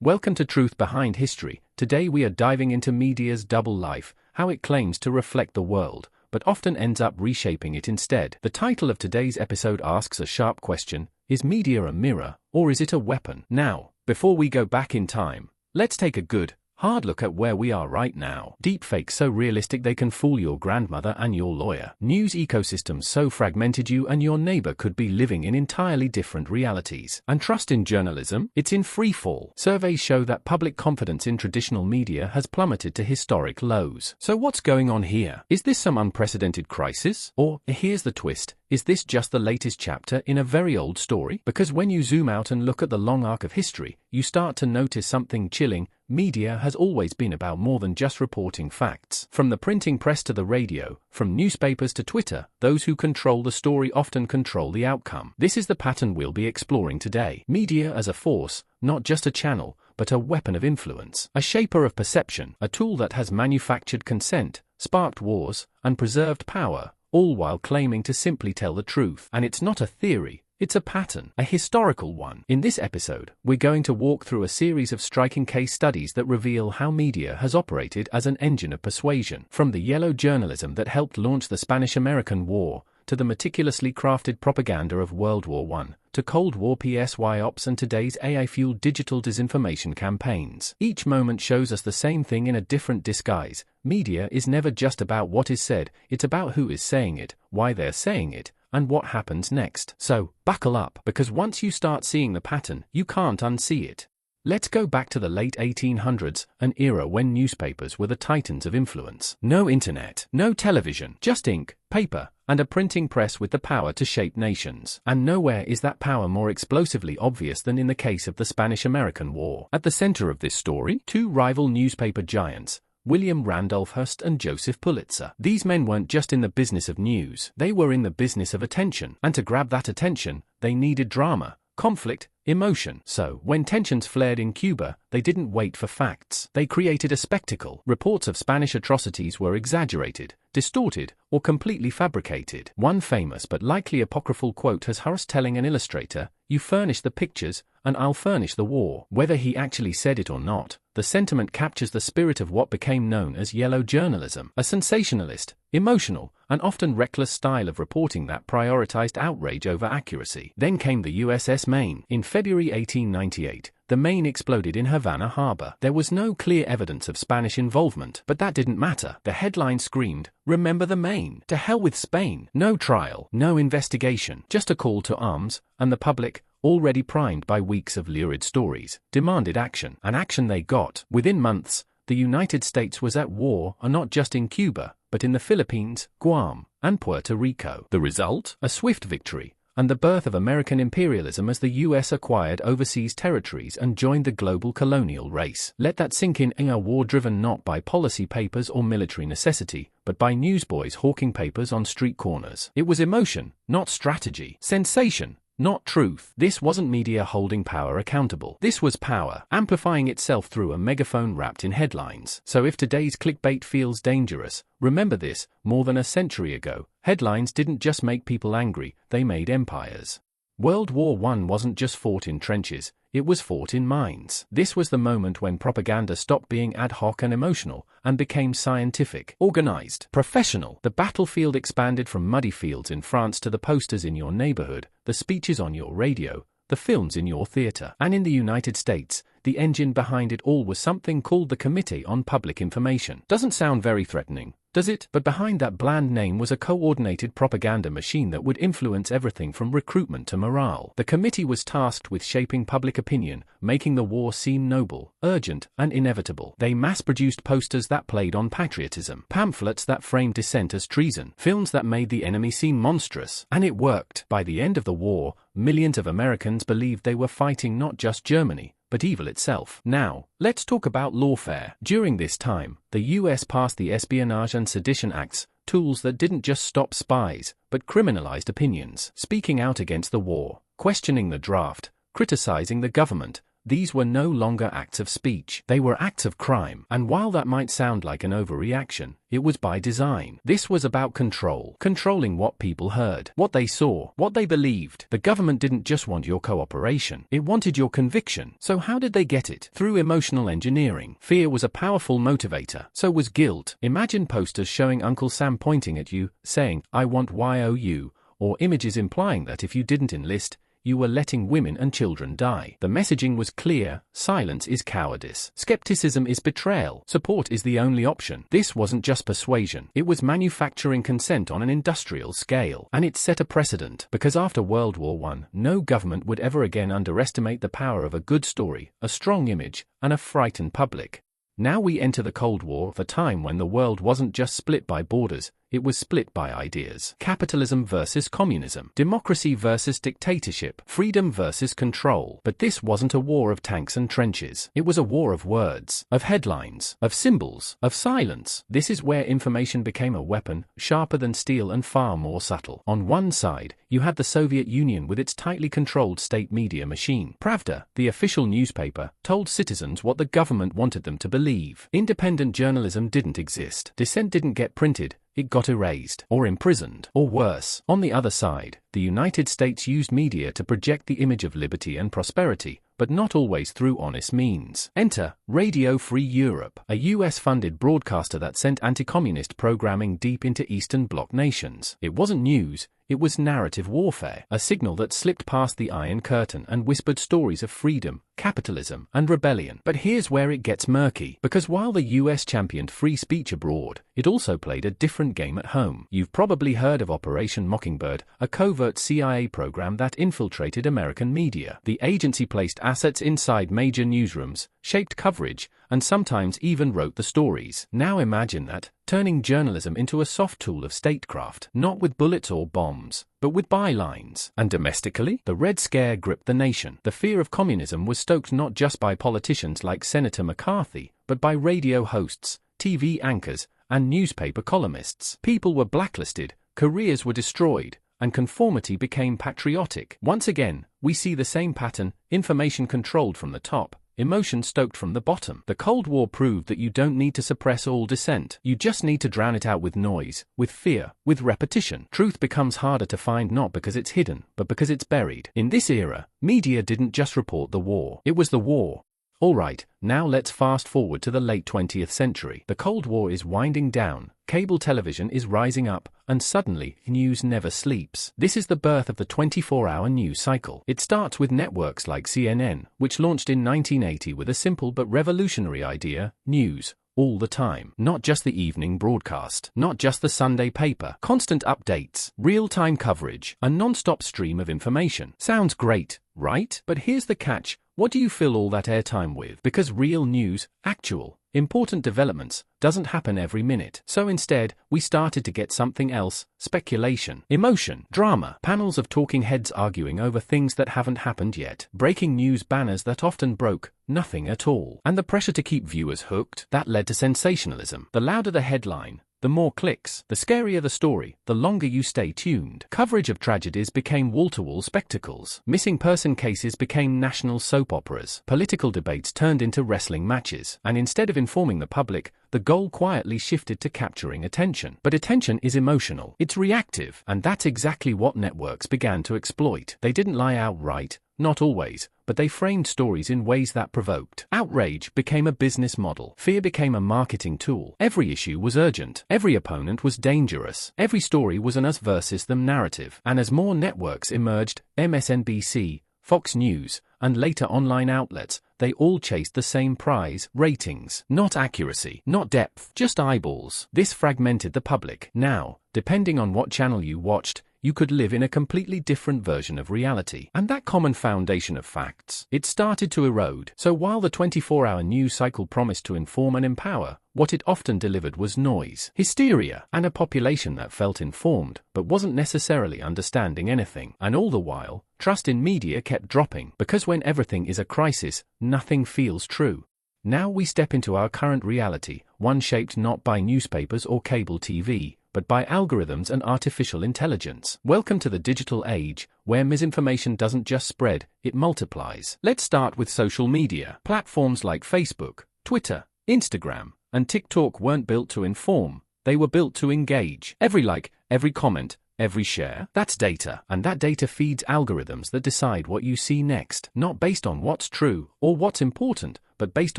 Welcome to Truth Behind History. Today we are diving into media's double life, how it claims to reflect the world, but often ends up reshaping it instead. The title of today's episode asks a sharp question: is media a mirror, or is it a weapon? Now, before we go back in time, let's take a good, hard look at where we are right now. Deepfakes so realistic they can fool your grandmother and your lawyer. News ecosystems so fragmented you and your neighbor could be living in entirely different realities. And trust in journalism? It's in free fall. Surveys show that public confidence in traditional media has plummeted to historic lows. So what's going on here? Is this some unprecedented crisis? Or, here's the twist, is this just the latest chapter in a very old story? Because when you zoom out and look at the long arc of history, you start to notice something chilling. Media has always been about more than just reporting facts. From the printing press to the radio, from newspapers to Twitter, those who control the story often control the outcome. This is the pattern we'll be exploring today. Media as a force, not just a channel, but a weapon of influence, a shaper of perception, a tool that has manufactured consent, sparked wars, and preserved power, all while claiming to simply tell the truth. And it's not a theory. It's a pattern, a historical one. In this episode, we're going to walk through a series of striking case studies that reveal how media has operated as an engine of persuasion. From the yellow journalism that helped launch the Spanish-American War, to the meticulously crafted propaganda of World War I, to Cold War psyops and today's AI-fueled digital disinformation campaigns. Each moment shows us the same thing in a different disguise. Media is never just about what is said, it's about who is saying it, why they're saying it, and what happens next. So, buckle up, because once you start seeing the pattern, you can't unsee it. Let's go back to the late 1800s, an era when newspapers were the titans of influence. No internet, no television, just ink, paper, and a printing press with the power to shape nations. And nowhere is that power more explosively obvious than in the case of the Spanish-American War. At the center of this story, two rival newspaper giants, William Randolph Hearst and Joseph Pulitzer. These men weren't just in the business of news, they were in the business of attention. And to grab that attention, they needed drama, conflict, emotion. So, when tensions flared in Cuba, they didn't wait for facts. They created a spectacle. Reports of Spanish atrocities were exaggerated, distorted, or completely fabricated. One famous but likely apocryphal quote has Hearst telling an illustrator, "You furnish the pictures, and I'll furnish the war." Whether he actually said it or not, the sentiment captures the spirit of what became known as yellow journalism, a sensationalist, emotional, and often reckless style of reporting that prioritized outrage over accuracy. Then came the USS Maine. In February 1898, the Maine exploded in Havana Harbor. There was no clear evidence of Spanish involvement, but that didn't matter. The headline screamed, "Remember the Maine. To hell with Spain." No trial, no investigation, just a call to arms, and the public, already primed by weeks of lurid stories, demanded action. And action they got. Within months, the United States was at war, and not just in Cuba, but in the Philippines, Guam, and Puerto Rico. The result? A swift victory, and the birth of American imperialism as the US acquired overseas territories and joined the global colonial race. Let that sink in a war driven not by policy papers or military necessity, but by newsboys hawking papers on street corners. It was emotion, not strategy. Sensation, not truth. This wasn't media holding power accountable. This was power, amplifying itself through a megaphone wrapped in headlines. So if today's clickbait feels dangerous, remember this: more than a century ago, headlines didn't just make people angry, they made empires. World War I wasn't just fought in trenches, it was fought in minds. This was the moment when propaganda stopped being ad hoc and emotional, and became scientific, organized, professional. The battlefield expanded from muddy fields in France to the posters in your neighborhood, the speeches on your radio, the films in your theater. And in the United States, the engine behind it all was something called the Committee on Public Information. Doesn't sound very threatening, does it? But behind that bland name was a coordinated propaganda machine that would influence everything from recruitment to morale. The committee was tasked with shaping public opinion, making the war seem noble, urgent, and inevitable. They mass-produced posters that played on patriotism, pamphlets that framed dissent as treason, films that made the enemy seem monstrous. And it worked. By the end of the war, millions of Americans believed they were fighting not just Germany, but evil itself. Now, let's talk about lawfare. During this time, the US passed the Espionage and Sedition Acts, tools that didn't just stop spies, but criminalized opinions. Speaking out against the war, questioning the draft, criticizing the government, these were no longer acts of speech. They were acts of crime. And while that might sound like an overreaction, it was by design. This was about control. Controlling what people heard, what they saw, what they believed. The government didn't just want your cooperation. It wanted your conviction. So how did they get it? Through emotional engineering. Fear was a powerful motivator. So was guilt. Imagine posters showing Uncle Sam pointing at you, saying, "I want YOU," or images implying that if you didn't enlist, you were letting women and children die. The messaging was clear: silence is cowardice. Skepticism is betrayal. Support is the only option. This wasn't just persuasion. It was manufacturing consent on an industrial scale. And it set a precedent, because after World War I, no government would ever again underestimate the power of a good story, a strong image, and a frightened public. Now we enter the Cold War, the time when the world wasn't just split by borders, it was split by ideas. Capitalism versus communism. Democracy versus dictatorship. Freedom versus control. But this wasn't a war of tanks and trenches. It was a war of words, of headlines, of symbols, of silence. This is where information became a weapon, sharper than steel and far more subtle. On one side, you had the Soviet Union with its tightly controlled state media machine. Pravda, the official newspaper, told citizens what the government wanted them to believe. Independent journalism didn't exist. Dissent didn't get printed. It got erased, or imprisoned, or worse. On the other side, the United States used media to project the image of liberty and prosperity, but not always through honest means. Enter Radio Free Europe, a US-funded broadcaster that sent anti-communist programming deep into Eastern Bloc nations. It wasn't news, it was narrative warfare, a signal that slipped past the Iron Curtain and whispered stories of freedom, capitalism, and rebellion. But here's where it gets murky, because while the US championed free speech abroad, it also played a different game at home. You've probably heard of Operation Mockingbird, a covert CIA program that infiltrated American media. The agency placed assets inside major newsrooms, shaped coverage, and sometimes even wrote the stories. Now imagine that, turning journalism into a soft tool of statecraft, not with bullets or bombs, but with bylines. And domestically, the Red Scare gripped the nation. The fear of communism was stoked not just by politicians like Senator McCarthy, but by radio hosts, TV anchors, and newspaper columnists. People were blacklisted, careers were destroyed, and conformity became patriotic. Once again, we see the same pattern: information controlled from the top, emotion stoked from the bottom. The Cold War proved that you don't need to suppress all dissent. You just need to drown it out with noise, with fear, with repetition. Truth becomes harder to find not because it's hidden, but because it's buried. In this era, media didn't just report the war. It was the war. Alright, now let's fast forward to the late 20th century. The Cold War is winding down, cable television is rising up, and suddenly, news never sleeps. This is the birth of the 24-hour news cycle. It starts with networks like CNN, which launched in 1980 with a simple but revolutionary idea: news all the time. Not just the evening broadcast, not just the Sunday paper. Constant updates, real-time coverage, a non-stop stream of information. Sounds great, right? But here's the catch: what do you fill all that airtime with? Because real news, actual, important developments, doesn't happen every minute. So instead, we started to get something else: speculation, emotion, drama, panels of talking heads arguing over things that haven't happened yet, breaking news banners that often broke nothing at all, and the pressure to keep viewers hooked. That led to sensationalism. The louder the headline, the more clicks. The scarier the story, the longer you stay tuned. Coverage of tragedies became wall-to-wall spectacles. Missing person cases became national soap operas. Political debates turned into wrestling matches. And instead of informing the public, the goal quietly shifted to capturing attention. But attention is emotional. It's reactive. And that's exactly what networks began to exploit. They didn't lie outright, not always, but they framed stories in ways that provoked. Outrage became a business model. Fear became a marketing tool. Every issue was urgent. Every opponent was dangerous. Every story was an us versus them narrative. And as more networks emerged, MSNBC, Fox News, and later online outlets, they all chased the same prize: ratings. Not accuracy, not depth, just eyeballs. This fragmented the public. Now, depending on what channel you watched, you could live in a completely different version of reality. And that common foundation of facts, it started to erode. So while the 24-hour news cycle promised to inform and empower, what it often delivered was noise, hysteria, and a population that felt informed, but wasn't necessarily understanding anything. And all the while, trust in media kept dropping, because when everything is a crisis, nothing feels true. Now we step into our current reality, one shaped not by newspapers or cable TV, but by algorithms and artificial intelligence. Welcome to the digital age, where misinformation doesn't just spread, it multiplies. Let's start with social media. Platforms like Facebook, Twitter, Instagram, and TikTok weren't built to inform, they were built to engage. Every like, every comment, every share, that's data, and that data feeds algorithms that decide what you see next, not based on what's true or what's important, but based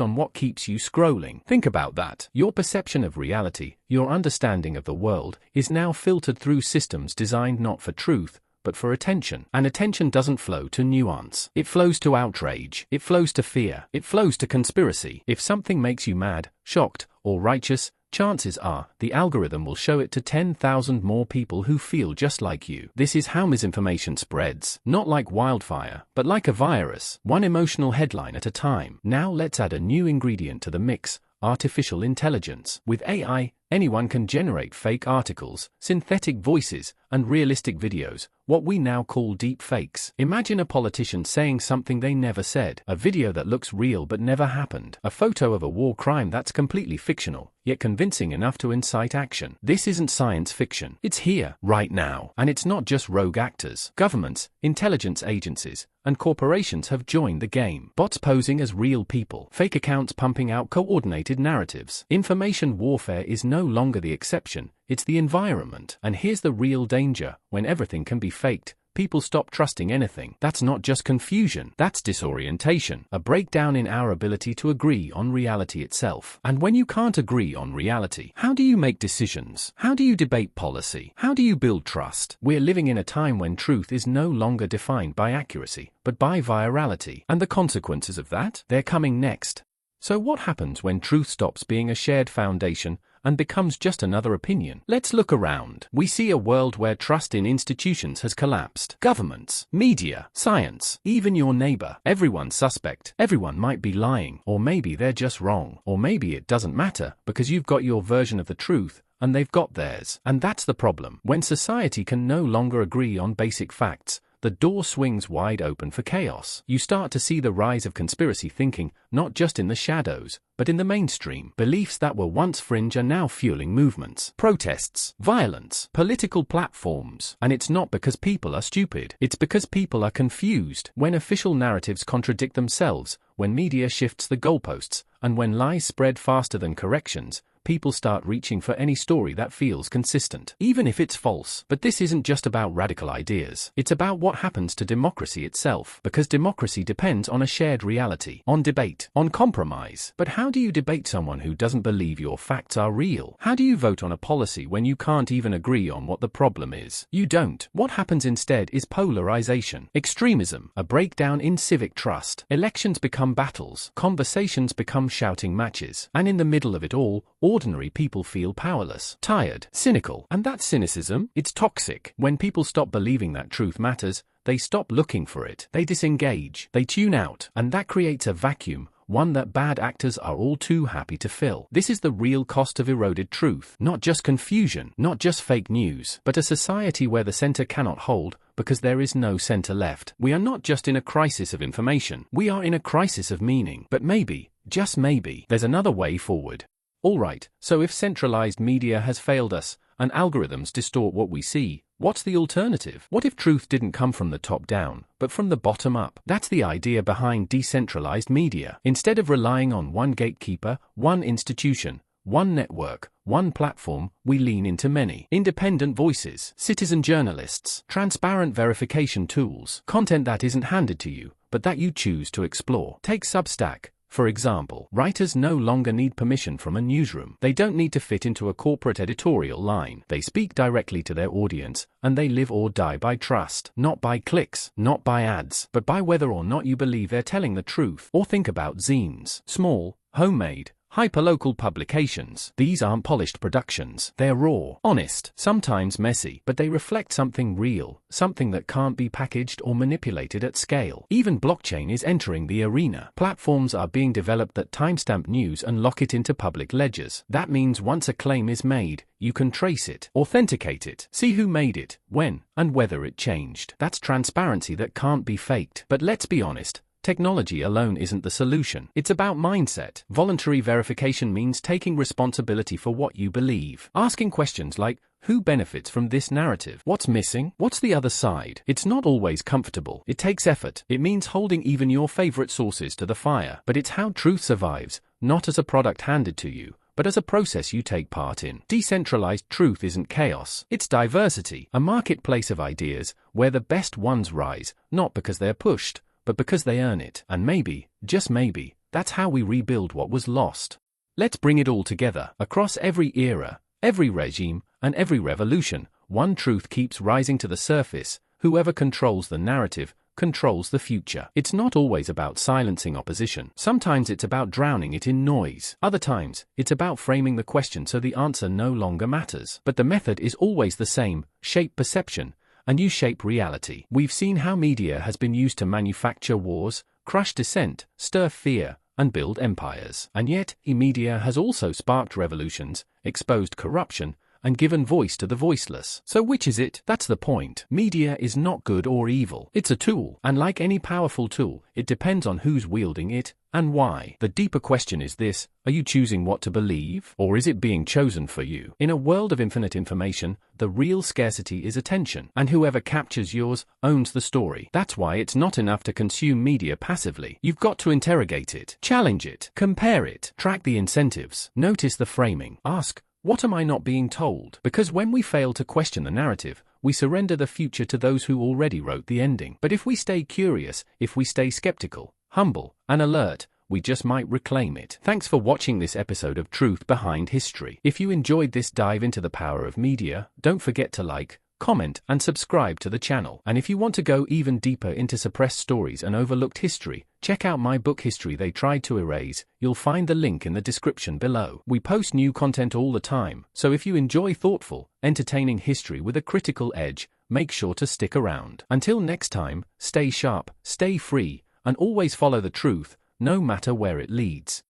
on what keeps you scrolling. Think about that. Your perception of reality, your understanding of the world, is now filtered through systems designed not for truth, but for attention. And attention doesn't flow to nuance. It flows to outrage. It flows to fear. It flows to conspiracy. If something makes you mad, shocked, or righteous, chances are, the algorithm will show it to 10,000 more people who feel just like you. This is how misinformation spreads. Not like wildfire, but like a virus, one emotional headline at a time. Now let's add a new ingredient to the mix: artificial intelligence. With AI, anyone can generate fake articles, synthetic voices, and realistic videos, what we now call deepfakes. Imagine a politician saying something they never said, a video that looks real but never happened, a photo of a war crime that's completely fictional, yet convincing enough to incite action. This isn't science fiction. It's here, right now. And it's not just rogue actors. Governments, intelligence agencies, and corporations have joined the game. Bots posing as real people, fake accounts pumping out coordinated narratives. Information warfare is no longer the exception, it's the environment. And here's the real danger: when everything can be faked, people stop trusting anything. That's not just confusion, that's disorientation, a breakdown in our ability to agree on reality itself. And when you can't agree on reality, how do you make decisions? How do you debate policy? How do you build trust? We're living in a time when truth is no longer defined by accuracy, but by virality. And the consequences of that? They're coming next. So what happens when truth stops being a shared foundation and becomes just another opinion? Let's look around. We see a world where trust in institutions has collapsed. Governments, media, science, even your neighbor. Everyone's suspect. Everyone might be lying, or maybe they're just wrong, or maybe it doesn't matter because you've got your version of the truth and they've got theirs. And that's the problem. When society can no longer agree on basic facts, the door swings wide open for chaos. You start to see the rise of conspiracy thinking, not just in the shadows, but in the mainstream. Beliefs that were once fringe are now fueling movements, protests, violence, political platforms. And it's not because people are stupid. It's because people are confused. When official narratives contradict themselves, when media shifts the goalposts, and when lies spread faster than corrections, people start reaching for any story that feels consistent, even if it's false. But this isn't just about radical ideas. It's about what happens to democracy itself, because democracy depends on a shared reality, on debate, on compromise. But how do you debate someone who doesn't believe your facts are real? How do you vote on a policy when you can't even agree on what the problem is? You don't. What happens instead is polarization, extremism, a breakdown in civic trust. Elections become battles, conversations become shouting matches, and in the middle of it all, ordinary people feel powerless, tired, cynical. And that cynicism, it's toxic. When people stop believing that truth matters, they stop looking for it. They disengage, they tune out, and that creates a vacuum, one that bad actors are all too happy to fill. This is the real cost of eroded truth. Not just confusion, not just fake news, but a society where the center cannot hold, because there is no center left. We are not just in a crisis of information, we are in a crisis of meaning. But maybe, just maybe, there's another way forward. Alright, so if centralized media has failed us, and algorithms distort what we see, what's the alternative? What if truth didn't come from the top down, but from the bottom up? That's the idea behind decentralized media. Instead of relying on one gatekeeper, one institution, one network, one platform, we lean into many independent voices, citizen journalists, transparent verification tools, content that isn't handed to you, but that you choose to explore. Take Substack, for example. Writers no longer need permission from a newsroom. They don't need to fit into a corporate editorial line. They speak directly to their audience, and they live or die by trust. Not by clicks, not by ads, but by whether or not you believe they're telling the truth. Or think about zines. Small, homemade, hyperlocal publications. These aren't polished productions. They're raw, honest, sometimes messy, but they reflect something real, something that can't be packaged or manipulated at scale. Even blockchain is entering the arena. Platforms are being developed that timestamp news and lock it into public ledgers. That means once a claim is made, you can trace it, authenticate it, see who made it, when, and whether it changed. That's transparency that can't be faked. But let's be honest, technology alone isn't the solution. It's about mindset. Voluntary verification means taking responsibility for what you believe. Asking questions like, Who benefits from this narrative? What's missing? What's the other side? It's not always comfortable. It takes effort. It means holding even your favorite sources to the fire. But it's how truth survives, not as a product handed to you, but as a process you take part in. Decentralized truth isn't chaos. It's diversity, a marketplace of ideas where the best ones rise, not because they're pushed, but because they earn it. And maybe, just maybe, that's how we rebuild what was lost. Let's bring it all together. Across every era, every regime, and every revolution, one truth keeps rising to the surface: whoever controls the narrative controls the future. It's not always about silencing opposition. Sometimes it's about drowning it in noise. Other times, it's about framing the question so the answer no longer matters. But the method is always the same: shape perception, and you shape reality. We've seen how media has been used to manufacture wars, crush dissent, stir fear, and build empires. And yet, media has also sparked revolutions, exposed corruption, and given voice to the voiceless. So which is it? That's the point. Media is not good or evil. It's a tool, and like any powerful tool, it depends on who's wielding it and why. The deeper question is this: are you choosing what to believe, or is it being chosen for you? In a world of infinite information, the real scarcity is attention, and whoever captures yours owns the story. That's why it's not enough to consume media passively. You've got to interrogate it, challenge it, compare it, track the incentives, notice the framing, ask, what am I not being told? Because when we fail to question the narrative, we surrender the future to those who already wrote the ending. But if we stay curious, if we stay skeptical, humble, and alert, we just might reclaim it. Thanks for watching this episode of Truth Behind History. If you enjoyed this dive into the power of media, don't forget to like, comment, and subscribe to the channel. And if you want to go even deeper into suppressed stories and overlooked history, check out my book History They Tried to Erase. You'll find the link in the description below. We post new content all the time, so if you enjoy thoughtful, entertaining history with a critical edge, make sure to stick around. Until next time, stay sharp, stay free, and always follow the truth, no matter where it leads.